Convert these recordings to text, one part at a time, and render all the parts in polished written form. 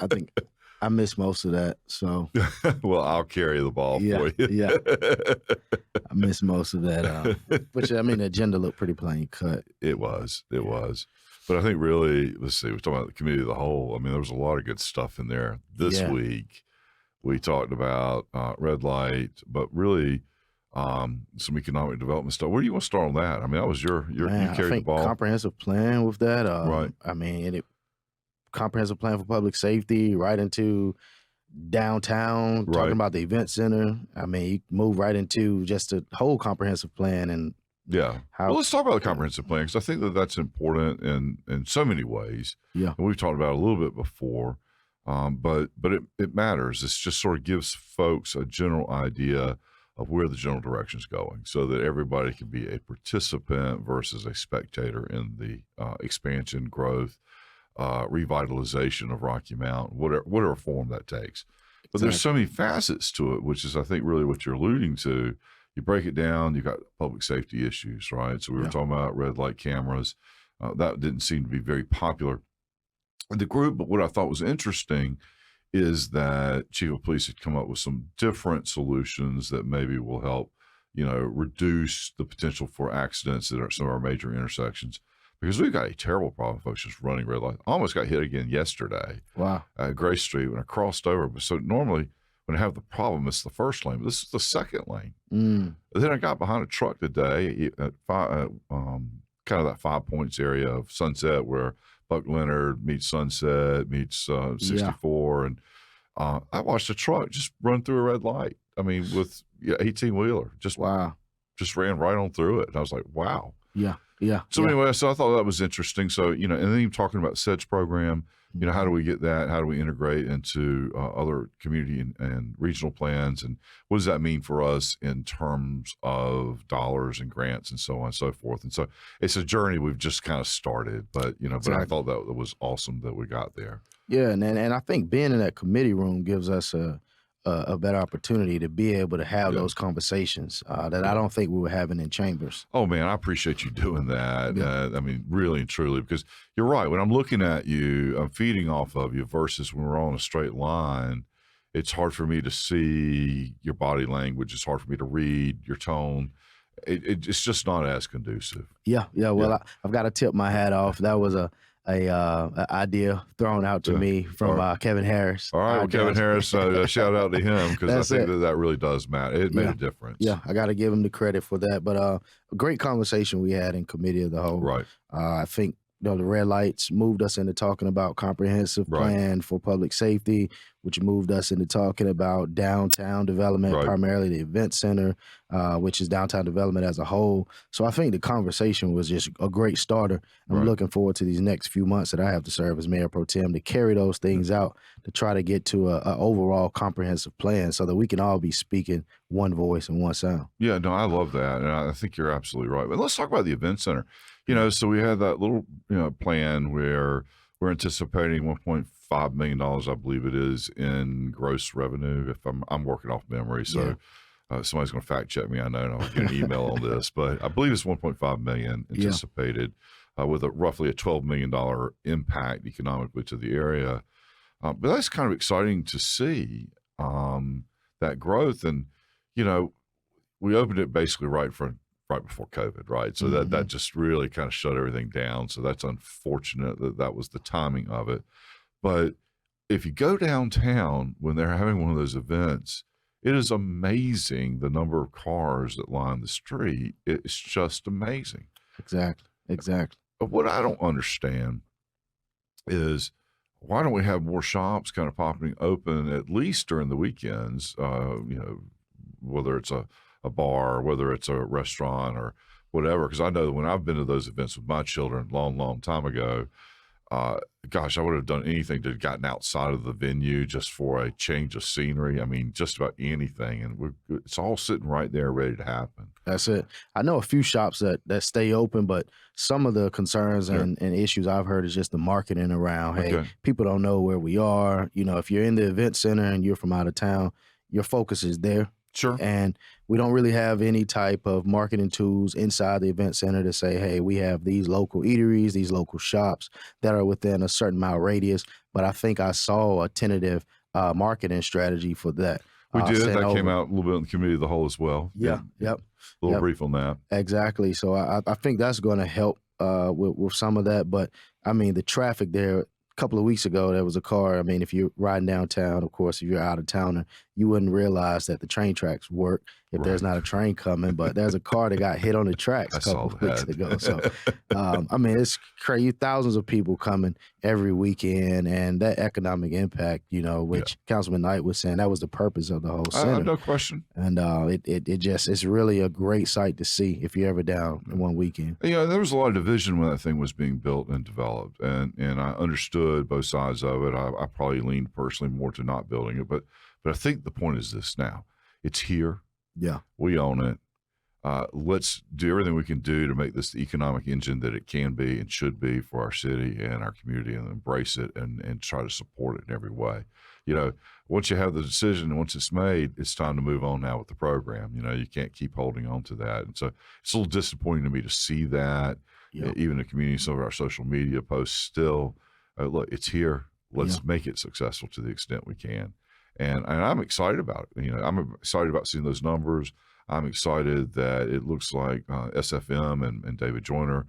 I think I missed most of that. So Well, I'll carry the ball for you. Yeah. I missed most of that. Which, I mean, the agenda looked pretty plain cut. It was. But I think really, let's see, we're talking about the committee of the whole. I mean, there was a lot of good stuff in there this week. We talked about red light, but really some economic development stuff. Where do you want to start on that? I mean, that was you carried the ball. Comprehensive plan with that. Right. I mean, comprehensive plan for public safety, right into downtown, talking about the event center. I mean, you move right into just a whole comprehensive plan. And yeah. Well, let's talk about the comprehensive plan, because I think that that's important in so many ways. Yeah. And we've talked about it a little bit before, but it matters. It just sort of gives folks a general idea of where the general direction is going, so that everybody can be a participant versus a spectator in the expansion, growth, revitalization of Rocky Mountain, whatever form that takes. But there's so many facets to it, which is, I think, really what you're alluding to. You break it down, you've got public safety issues, right? So we were talking about red light cameras. That didn't seem to be very popular in the group. But what I thought was interesting is that Chief of Police had come up with some different solutions that maybe will help, reduce the potential for accidents at some of our major intersections. Because we've got a terrible problem, folks, just running red light. I almost got hit again yesterday. Wow. At Gray Street when I crossed over. So normally when I have the problem, it's the first lane, but this is the second lane. Then I got behind a truck today at kind of that 5 Points area of Sunset where Buck Leonard meets Sunset, meets 64. And I watched a truck just run through a red light. I mean, with 18-wheeler, just ran right on through it. And I was like, wow. Yeah. So anyway, so I thought that was interesting. So, and then even talking about the SEDGE program, how do we get that? How do we integrate into other community and regional plans? And what does that mean for us in terms of dollars and grants and so on and so forth? And so it's a journey we've just kind of started, but, but I thought that was awesome that we got there. Yeah. And I think being in that committee room gives us a better opportunity to be able to have those conversations that I don't think we were having in chambers. Oh, man, I appreciate you doing that. I mean, really and truly, because you're right. When I'm looking at you, I'm feeding off of you versus when we're on a straight line, it's hard for me to see your body language. It's hard for me to read your tone. It's just not as conducive. Yeah. Well, I've got to tip my hat off. That was a idea thrown out to me from Kevin Harris. All right, well, Kevin Harris, shout out to him, because I think that really does matter. It made a difference. Yeah, I got to give him the credit for that. But a great conversation we had in committee of the whole. Right. I think the red lights moved us into talking about comprehensive plan for public safety, which moved us into talking about downtown development, primarily the event center, which is downtown development as a whole. So I think the conversation was just a great starter. I'm looking forward to these next few months that I have to serve as mayor pro tem to carry those things out, to try to get to a overall comprehensive plan so that we can all be speaking one voice and one sound. Yeah, no, I love that. And I think you're absolutely right. But let's talk about the event center. So we had that little, plan where we're anticipating $1.5 million, I believe it is, in gross revenue. If I'm working off memory, so somebody's going to fact check me. I know, and I'll get an email on this, but I believe it's 1.5 million anticipated, with roughly a $12 million impact economically to the area. But that's kind of exciting to see that growth, and we opened it basically right before COVID, right? So that just really kind of shut everything down. So that's unfortunate that was the timing of it. But if you go downtown when they're having one of those events, it is amazing the number of cars that line the street. It's just amazing. Exactly. But what I don't understand is, why don't we have more shops kind of popping open at least during the weekends? Whether it's a bar, whether it's a restaurant or whatever. Because I know that when I've been to those events with my children long time ago, I would have done anything to have gotten outside of the venue just for a change of scenery. I mean, just about anything. And it's all sitting right there ready to happen. That's it. I know a few shops that stay open, but some of the concerns and issues I've heard is just the marketing around, hey, people don't know where we are. If you're in the event center and you're from out of town, your focus is there. Sure. And we don't really have any type of marketing tools inside the event center to say, hey, we have these local eateries, these local shops that are within a certain mile radius. But I think I saw a tentative marketing strategy for that. We did. That came over. out a little bit in the committee of the whole as well. Yeah. Yep. A little brief on that. Exactly. So I think that's going to help with some of that. But I mean, the traffic there, a couple of weeks ago, there was a car. I mean, if you're riding downtown, of course, if you're out of towner, you wouldn't realize that the train tracks work if there's not a train coming. But there's a car that got hit on the tracks a couple of weeks ago. So, I mean, it's crazy. Thousands of people coming every weekend, and that economic impact, which Councilman Knight was saying, that was the purpose of the whole center. No question. And it's really a great sight to see if you're ever down in one weekend. There was a lot of division when that thing was being built and developed, and I understood both sides of it. I probably leaned personally more to not building it, but I think the point is this now. It's here. Yeah. We own it. Let's do everything we can do to make this the economic engine that it can be and should be for our city and our community, and embrace it and try to support it in every way. Once you have the decision, once it's made, it's time to move on now with the program. You can't keep holding on to that. And so it's a little disappointing to me to see that. Even the community, some of our social media posts still, look, it's here. Let's make it successful to the extent we can. And I'm excited about it. I'm excited about seeing those numbers. I'm excited that it looks like SFM and David Joyner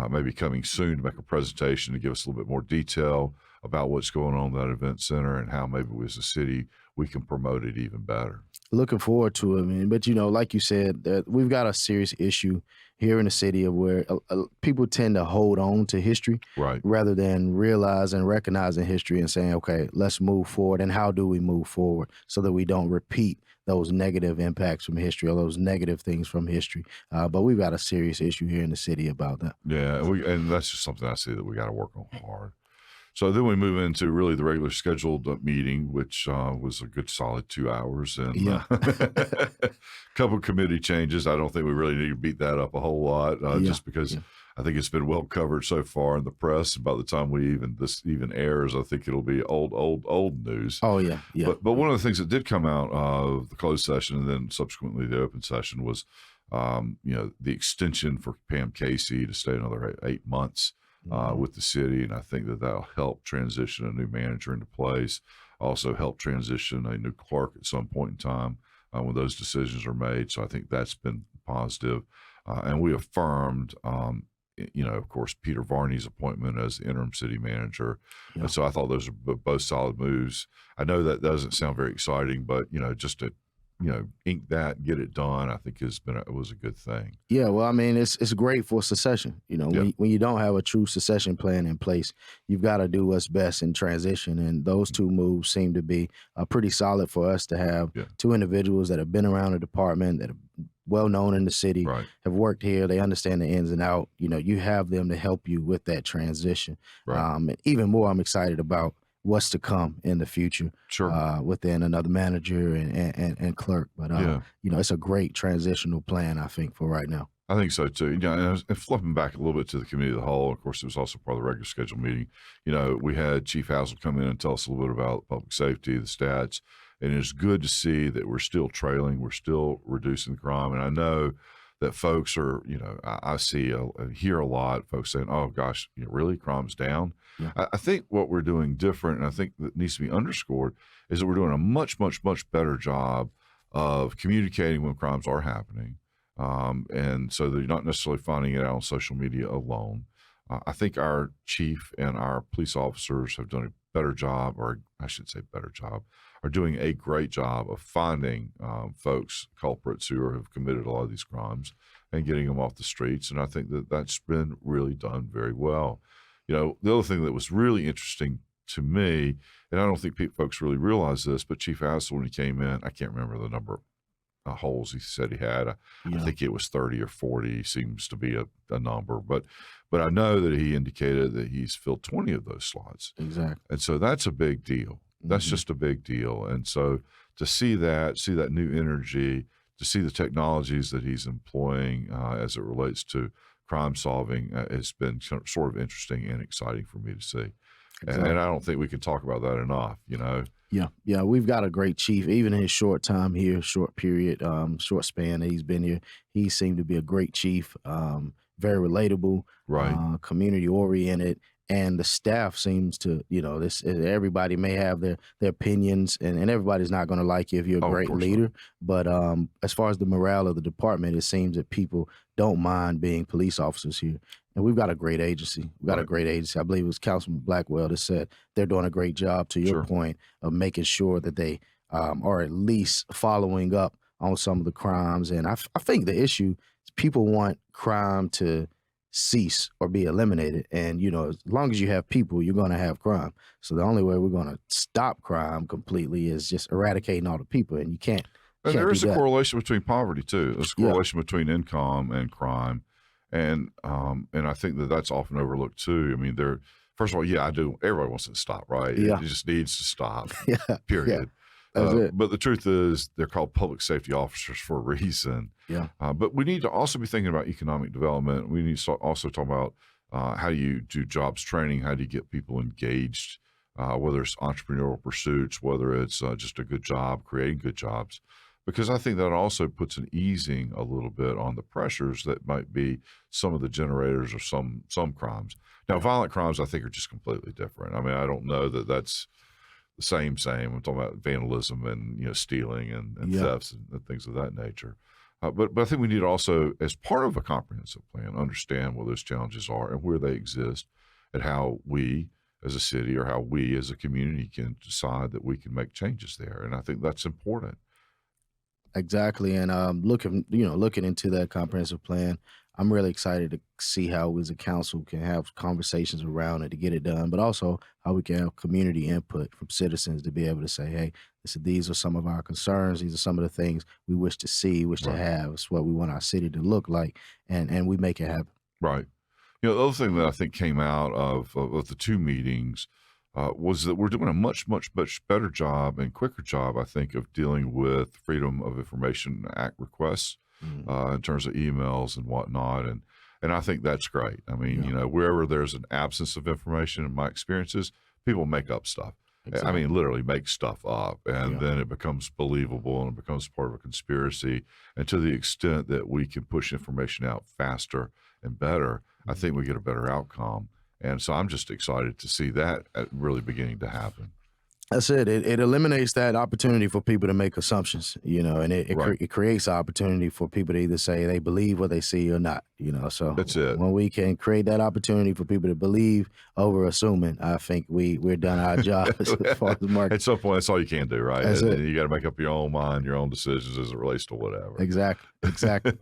may be coming soon to make a presentation to give us a little bit more detail about what's going on in that event center and how maybe we as a city, we can promote it even better. Looking forward to it, man. But, like you said, we've got a serious issue here in the city of where people tend to hold on to history rather than realize and recognizing history and saying, okay, let's move forward. And how do we move forward so that we don't repeat those negative impacts from history or those negative things from history? But we've got a serious issue here in the city about that. Yeah, and that's just something I see that we got to work on hard. So then we move into really the regular scheduled meeting, which was a good solid 2 hours, and a couple of committee changes. I don't think we really need to beat that up a whole lot, just because I think it's been well covered so far in the press. And by the time this even airs, I think it'll be old news. Oh yeah. But one of the things that did come out of the closed session and then subsequently the open session was, the extension for Pam Casey to stay another 8 months. With the city, and I think that'll help transition a new manager into place, also help transition a new clerk at some point in time when those decisions are made. So I think that's been positive. And we affirmed, of course, Peter Varney's appointment as the interim city manager. And so I thought those are both solid moves. I know that doesn't sound very exciting, but, just to ink that, get it done, I think it was a good thing. Yeah, well, I mean, it's great for succession. When you don't have a true succession plan in place, you've got to do what's best in transition. And those two moves seem to be pretty solid for us to have two individuals that have been around the department, that are well known in the city, have worked here, they understand the ins and out. You have them to help you with that transition. And even more, I'm excited about what's to come in the future within another manager and clerk. But, it's a great transitional plan, I think, for right now. I think so, too. And flipping back a little bit to the committee of the whole, of course, it was also part of the regular scheduled meeting. We had Chief Hassel come in and tell us a little bit about public safety, the stats. And it's good to see that we're still trailing, we're still reducing the crime. And I know that folks are, I hear a lot of folks saying, oh, gosh, really, crime's down? Yeah. I think what we're doing different, and I think that needs to be underscored, is that we're doing a much, much, much better job of communicating when crimes are happening. And so that you're not necessarily finding it out on social media alone. I think our chief and our police officers have done a better job, or I should say better job, are doing a great job of finding folks, culprits who have committed a lot of these crimes and getting them off the streets. And I think that that's been really done very well. The other thing that was really interesting to me, and I don't think folks really realize this, but Chief Hassel, when he came in, I can't remember the number of holes he said he had. I think it was 30 or 40 seems to be a number, but I know that he indicated that he's filled 20 of those slots. Exactly. And so that's a big deal. That's just a big deal. And so to see that new energy, to see the technologies that he's employing as it relates to crime solving has been sort of interesting and exciting for me to see. And I don't think we can talk about that enough, Yeah, we've got a great chief. Even in his short time here, short period, short span that he's been here, he seemed to be a great chief. Very relatable, Right. community oriented, and the staff seems to, this everybody may have their opinions, and everybody's not going to like you if you're a great leader. But as far as the morale of the department, it seems that people don't mind being police officers here. And we've got a great agency. We've got a great agency. I believe it was Councilman Blackwell that said they're doing a great job, to your point, of making sure that they are at least following up on some of the crimes. And I think the issue is people want crime to cease or be eliminated. And, as long as you have people, you're going to have crime. So the only way we're going to stop crime completely is just eradicating all the people. And you can't. And there is a correlation between poverty, too. There's a correlation between income and crime. And I think that's often overlooked too. I mean, first of all, I do. Everybody wants it to stop, right? Yeah. It just needs to stop. Yeah. Period. That's it. But the truth is, they're called public safety officers for a reason. Yeah. But we need to also be thinking about economic development. We need to also talk about how do you do jobs training? How do you get people engaged? Whether it's entrepreneurial pursuits, whether it's just a good job, creating good jobs. Because I think that also puts an easing a little bit on the pressures that might be some of the generators of some crimes. Now, violent crimes, I think, are just completely different. I mean, I don't know that that's the same. I'm talking about vandalism and stealing and thefts and things of that nature. But I think we need to also, as part of a comprehensive plan, understand what those challenges are and where they exist, and how we as a city or how we as a community can decide that we can make changes there. And I think that's important. Exactly. And looking into that comprehensive plan, I'm really excited to see how we as a council can have conversations around it to get it done, but also how we can have community input from citizens to be able to say, hey, these are some of our concerns. These are some of the things we wish to see, wish to have. It's what we want our city to look like, and we make it happen. Right. The other thing that I think came out of the two meetings was that we're doing a much better job and quicker job, I think, of dealing with Freedom of Information Act requests in terms of emails and whatnot. And I think that's great. I mean, wherever there's an absence of information, in my experiences, people make up stuff. Exactly. I mean, literally make stuff up, and then it becomes believable and it becomes part of a conspiracy. And to the extent that we can push information out faster and better, I think we get a better outcome. And so I'm just excited to see that really beginning to happen. That's it. It eliminates that opportunity for people to make assumptions, and it creates an opportunity for people to either say they believe what they see or not, So that's it. When we can create that opportunity for people to believe over assuming, I think we're done our job as far as the market. At some point, that's all you can do, right? That's it. You got to make up your own mind, your own decisions as it relates to whatever. Exactly.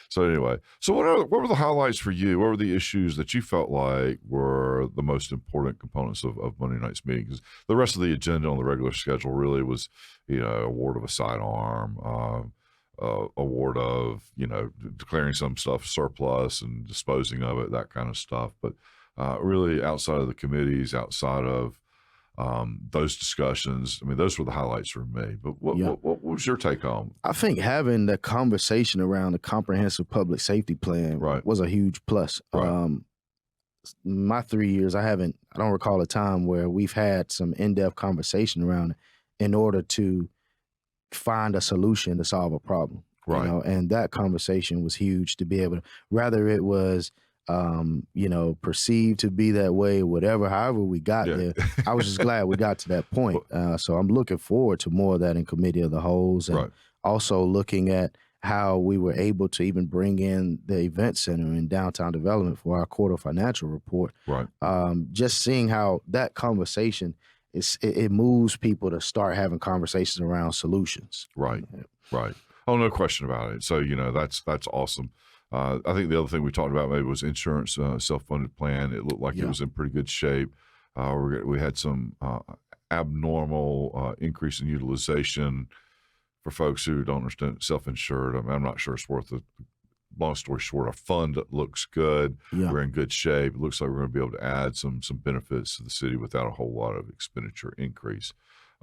So anyway, what were the highlights for you? What were the issues that you felt like were the most important components of Monday night's meeting? Because the rest of the agenda on the regular schedule really was, award of a sidearm, award of, declaring some stuff surplus and disposing of it, that kind of stuff. But really outside of the committees, outside of those discussions, I mean, those were the highlights for me. But what was your take on? I think having the conversation around the comprehensive public safety plan was a huge plus. Right. My 3 years, I don't recall a time where we've had some in-depth conversation around it in order to find a solution to solve a problem. Right. And that conversation was huge to be able to, rather it was perceived to be that way, however we got there. I was just glad we got to that point. So I'm looking forward to more of that in Committee of the Holes, and also looking at how we were able to even bring in the event center in downtown development for our quarter financial report. Right. Just seeing how that conversation it moves people to start having conversations around solutions. Right. Right. Oh, no question about it. So, that's awesome. I think the other thing we talked about maybe was insurance self-funded plan. It looked like it was in pretty good shape. We had some abnormal increase in utilization for folks who don't understand self-insured. I mean, I'm not sure it's worth it. Long story short, our fund looks good. Yeah. We're in good shape. It looks like we're going to be able to add some benefits to the city without a whole lot of expenditure increase.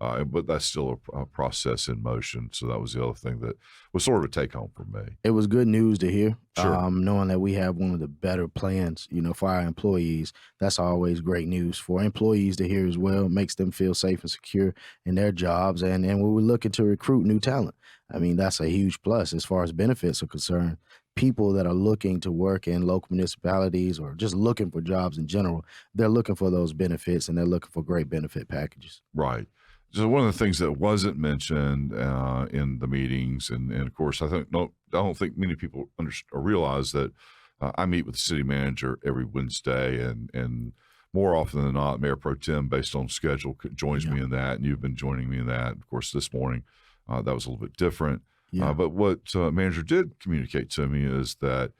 But that's still a process in motion. So that was the other thing that was sort of a take home for me. It was good news to hear, Sure. knowing that we have one of the better plans, for our employees. That's always great news for employees to hear as well. It makes them feel safe and secure in their jobs. And when we're looking to recruit new talent, I mean, that's a huge plus as far as benefits are concerned. People that are looking to work in local municipalities or just looking for jobs in general, they're looking for those benefits and they're looking for great benefit packages. Right. So one of the things that wasn't mentioned in the meetings, and of course, I don't think many people or realize that I meet with the city manager every Wednesday, and more often than not, Mayor Pro Tem, based on schedule, joins me in that, and you've been joining me in that. Of course, this morning that was a little bit different. But what manager did communicate to me is that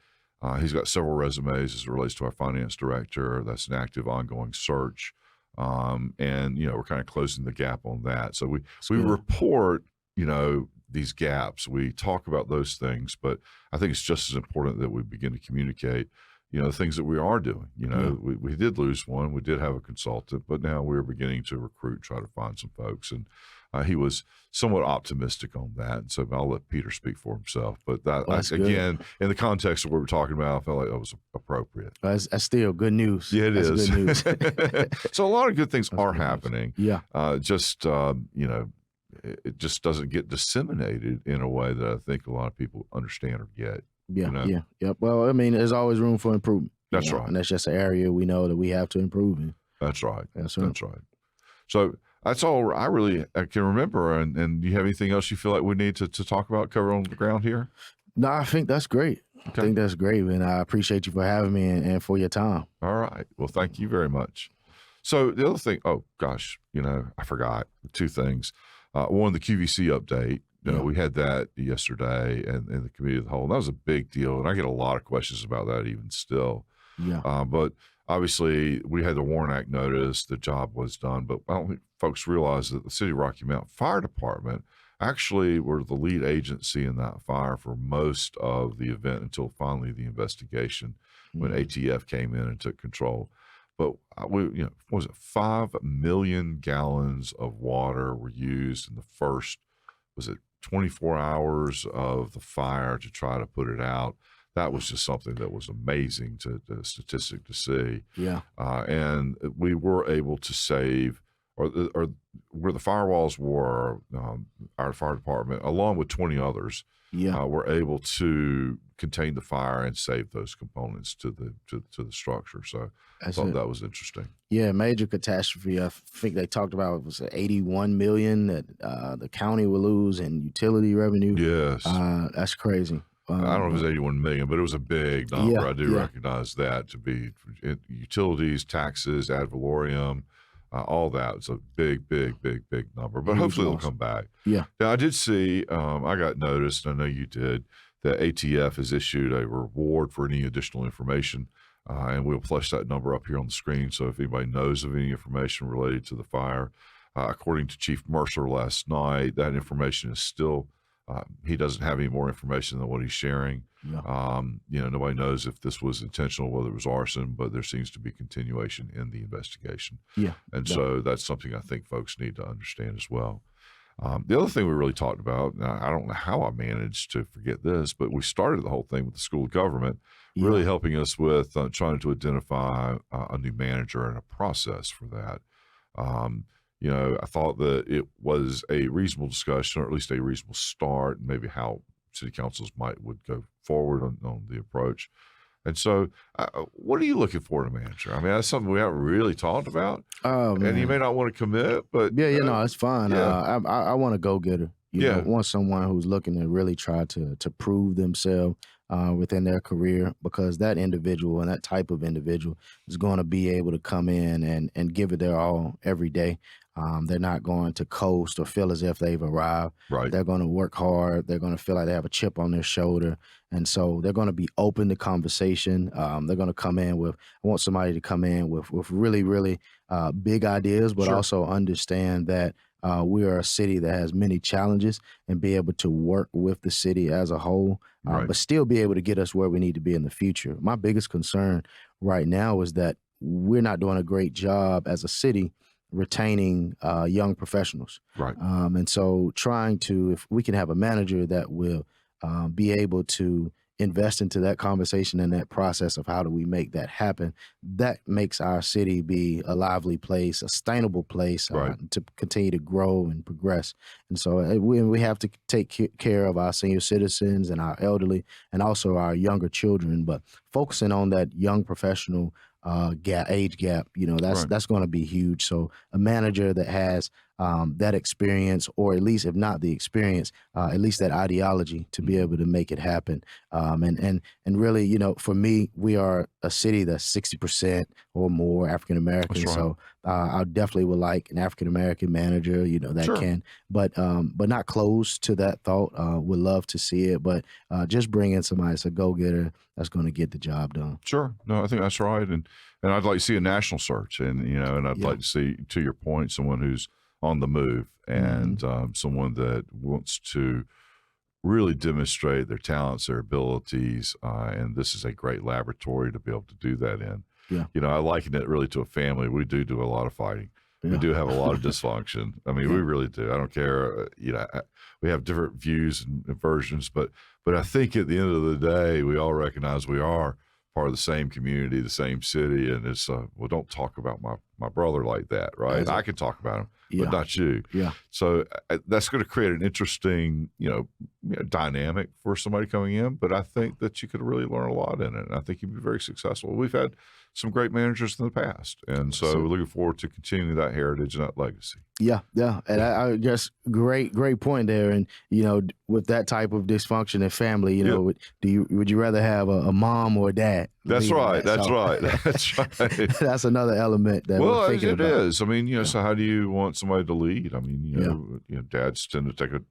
he's got several resumes as it relates to our finance director. That's an active, ongoing search. And we're kind of closing the gap on that. So we report, these gaps. We talk about those things, but I think it's just as important that we begin to communicate, the things that we are doing. We did lose one. We did have a consultant, but now we're beginning to recruit, try to find some folks. And he was somewhat optimistic on that. And so I'll let Peter speak for himself. But again, in the context of what we're talking about, I felt like that was appropriate. That's still good news. Yeah, That's is. Good news. So a lot of good things are happening. Yeah. It just doesn't get disseminated in a way that I think a lot of people understand or get. Yeah. Well, I mean, there's always room for improvement. That's right. And that's just an area we know that we have to improve in. That's right. That's right. So that's all I can remember. And do you have anything else you feel like we need to talk about, cover on the ground here? No, I think that's great. Okay. I think that's great. And I appreciate you for having me and for your time. All right. Well, thank you very much. So the other thing, I forgot two things. One, the QVC update. We had that yesterday and in the committee of the whole. And that was a big deal. And I get a lot of questions about that even still. Yeah. But obviously, we had the WARN Act notice. The job was done. But I don't think folks realize that the City of Rocky Mount Fire Department actually were the lead agency in that fire for most of the event until finally the investigation when ATF came in and took control. But what was it? 5 million gallons of water were used in the first, 24 hours of the fire to try to put it out. That was just something that was amazing the statistic to see. Yeah. And we were able to save, or where the firewalls were, our fire department, along with 20 others, were able to contain the fire and save those components to the structure. So I thought that was interesting. Yeah, major catastrophe. I think they talked about it was $81 million that the county will lose in utility revenue. Yes. That's crazy. I don't know if it was 81 million, but it was a big number. I do recognize that to be utilities, taxes, ad valorem, all that. It's a big number, but hopefully it'll come back. Yeah. Now, I did see, I got noticed, I know you did, that ATF has issued a reward for any additional information, and we'll flash that number up here on the screen. So if anybody knows of any information related to the fire, according to Chief Mercer last night, that information is still, he doesn't have any more information than what he's sharing. Yeah. Nobody knows if this was intentional, whether it was arson, but there seems to be continuation in the investigation. Yeah. And so that's something I think folks need to understand as well. The other thing we really talked about, I don't know how I managed to forget this, but we started the whole thing with the school of government, really helping us with trying to identify a new manager and a process for that. I thought that it was a reasonable discussion, or at least a reasonable start, and maybe how city councils would go forward on the approach. And so, what are you looking for in a manager? I mean, that's something we haven't really talked about. Oh, man. And you may not want to commit, but no, it's fine. Yeah. I want a go-getter. I want someone who's looking to really try to prove themselves within their career, because that individual and that type of individual is going to be able to come in and give it their all every day. They're not going to coast or feel as if they've arrived. Right. They're going to work hard. They're going to feel like they have a chip on their shoulder. And so they're going to be open to conversation. They're going to come in with, I want somebody to come in with really, really big ideas, but also understand that we are a city that has many challenges, and be able to work with the city as a whole, but still be able to get us where we need to be in the future. My biggest concern right now is that we're not doing a great job as a city retaining young professionals. Right. And so trying to, if we can have a manager that will be able to invest into that conversation and that process of how do we make that happen, that makes our city be a lively place, a sustainable place to continue to grow and progress. And so we have to take care of our senior citizens and our elderly and also our younger children, but focusing on that young professional age gap, that's going to be huge. So a manager that has that experience, or at least if not the experience, at least that ideology to be able to make it happen. And really, for me, we are a city that's 60% or more African American. Right. So I definitely would like an African American manager, that can, but not close to that thought. Would love to see it, but just bring in somebody that's a go-getter that's going to get the job done. Sure. No, I think that's right. And I'd like to see a national search, and I'd like to see, to your point, someone who's on the move and someone that wants to really demonstrate their talents, their abilities, and this is a great laboratory to be able to do that in. Yeah. I liken it really to a family. We do a lot of fighting. Yeah. We do have a lot of dysfunction. I mean, we really do. I don't care. We have different views and versions, but I think at the end of the day, we all recognize we are part of the same community, the same city, and it's well, don't talk about my brother like that, right? I can talk about him, but not you. Yeah. So that's going to create an interesting, dynamic for somebody coming in. But I think that you could really learn a lot in it, and I think you'd be very successful. We've had some great managers in the past, and so we're looking forward to continuing that heritage and that legacy. Yeah, and I guess great point there. And with that type of dysfunction in family, would you rather have a mom or a dad? That's right. That's right. That's another element that we're thinking about. It is. I mean, so how do you want somebody to lead? I mean, dads tend to take a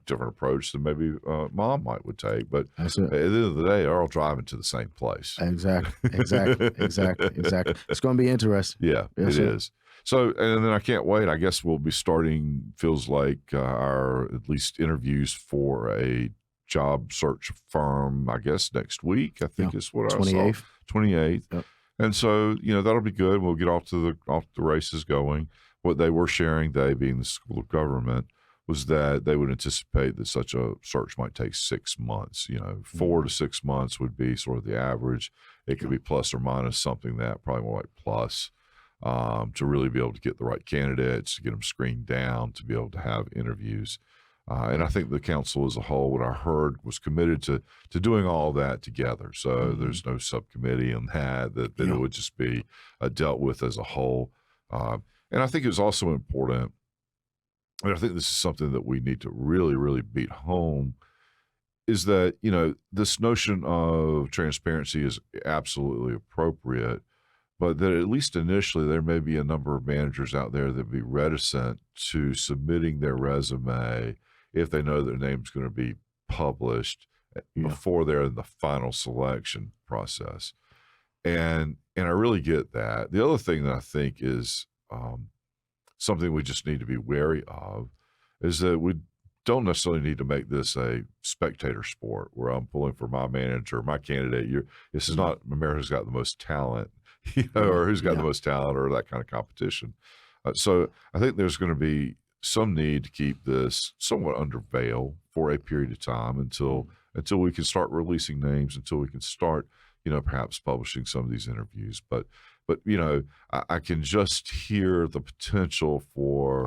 different approach than maybe mom would take, but at the end of the day, they're all driving to the same place. Exactly. It's going to be interesting. Yeah, it is. So, and then I can't wait. I guess we'll be starting, feels like our at least interviews for a job search firm, I guess next week, I think is what 28th. I saw. 28th. Yep. And so, that'll be good. We'll get off the races going. What they were sharing, they being the School of Government, was that they would anticipate that such a search might take 6 months. 4 to 6 months would be sort of the average. It could be plus or minus something that, probably more like plus, to really be able to get the right candidates, to get them screened down, to be able to have interviews. And I think the council as a whole, what I heard, was committed to doing all that together. So there's no subcommittee on that it would just be dealt with as a whole. And I think it's also important, and I think this is something that we need to really, really beat home, is that, this notion of transparency is absolutely appropriate, but that at least initially there may be a number of managers out there that be reticent to submitting their resume if they know their name's going to be published before they're in the final selection process. And I really get that. The other thing that I think is something we just need to be wary of is that we don't necessarily need to make this a spectator sport where I'm pulling for my manager, my candidate. This is not America's got the most talent, or who's got the most talent, or that kind of competition. So I think there's going to be some need to keep this somewhat under veil for a period of time until we can start releasing names, until we can start, perhaps publishing some of these interviews. But I can just hear the potential for,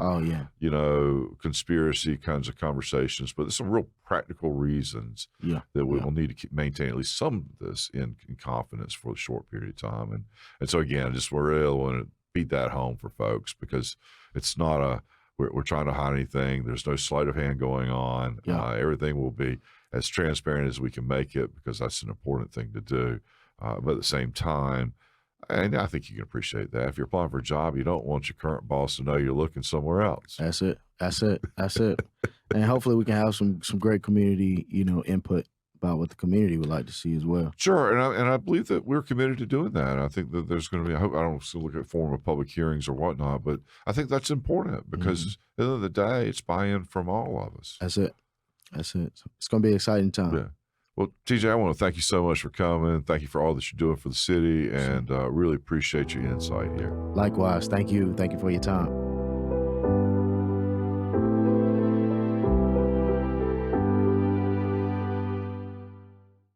conspiracy kinds of conversations, but there's some real practical reasons that we will need to maintain at least some of this in confidence for a short period of time. And so again, just really want to beat that home for folks, because it's not we're trying to hide anything. There's no sleight of hand going on. Everything will be as transparent as we can make it, because that's an important thing to do. But at the same time, and I think you can appreciate that, if you're applying for a job, you don't want your current boss to know you're looking somewhere else. That's it. And hopefully we can have some great community, input about what the community would like to see as well. Sure, and I believe that we're committed to doing that. I think that there's going to be, I don't still look at form of public hearings or whatnot, but I think that's important, because at the end of the day, it's buy-in from all of us. That's it. It's going to be an exciting time. Yeah. Well, TJ, I want to thank you so much for coming. Thank you for all that you're doing for the city, and really appreciate your insight here. Likewise. Thank you. Thank you for your time.